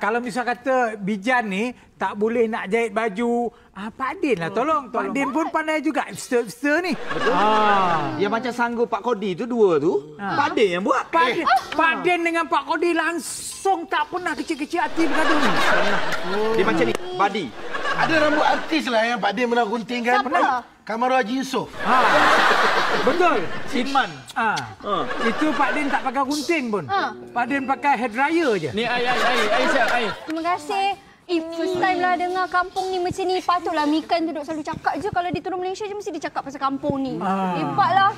Kalau misal kata Bijan ni tak boleh nak jahit baju, Pak Din lah tolong. Pak Din pun pandai juga hipster ni. Yang macam sanggup Pak Kodi tu dua tu, Pak Din yang buat. Pak Din dengan Pak Kodi langsung tak pernah kecil-kecil hati bergaduh ni. Dia macam ni, Badi. Ada rambut artis lah yang Pak Din pernah gunting kan? Siapa? Kamaru Haji Yusof. Betul. Siman. Itu Pak Din tak pakai gunting pun. Pak Din pakai hair dryer je. Ni air siap. Terima kasih. First time lah dengar kampung ni macam ni. Patutlah Mikan tu duk selalu cakap je. Kalau dia turun Malaysia je mesti dia cakap pasal kampung ni. Hebatlah.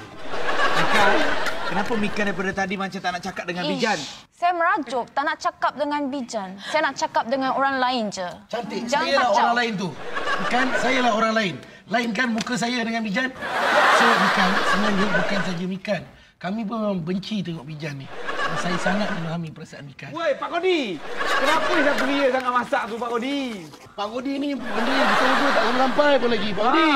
Kenapa Mikan daripada tadi macam tak nak cakap dengan Bijan? Saya merajuk, tak nak cakap dengan Bijan. Saya nak cakap dengan orang lain je. Cantik, Jangan saya lah kacau. orang lain tu. Bukan, saya lah orang lain. Lain kan muka saya dengan Bijan? So, Mikan, sebenarnya bukan saja Mikan. Kami pun memang benci tengok Bijan ni. Dan saya sangat memahami perasaan Mikan. Woi, Pak Kodi. Kenapa dah beria sangat masak tu, Pak Kodi? Pak Kodi ni benda yang betul-betul tak sampai pun lagi, Pak Kodi.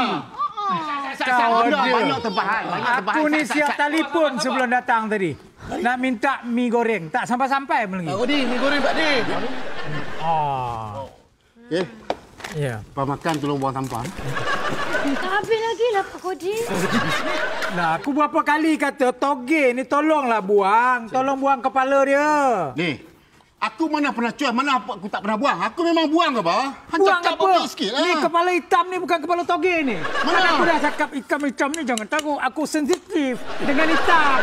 Banyak tebahan. Aku ni siap telefon sebelum datang tadi. Nak minta mi goreng. Tak sampai-sampai pun lagi. Pak Kodi, mi goreng Pak Din. Okey. Ya. Lepas makan tolong buang sampah. Tak habis lagi lah Pak Kodi. Nah, aku berapa kali kata toge ni tolonglah buang. Tolong buang kepala dia. Ni, aku mana pernah cuah, mana aku tak pernah buang. Aku memang buang ke bawah. Buang Cakap apa? sikit Ni kepala hitam ni bukan kepala toge ni. Mana? Aku dah cakap hitam-hitam ni jangan takut. Aku sensitif dengan hitam.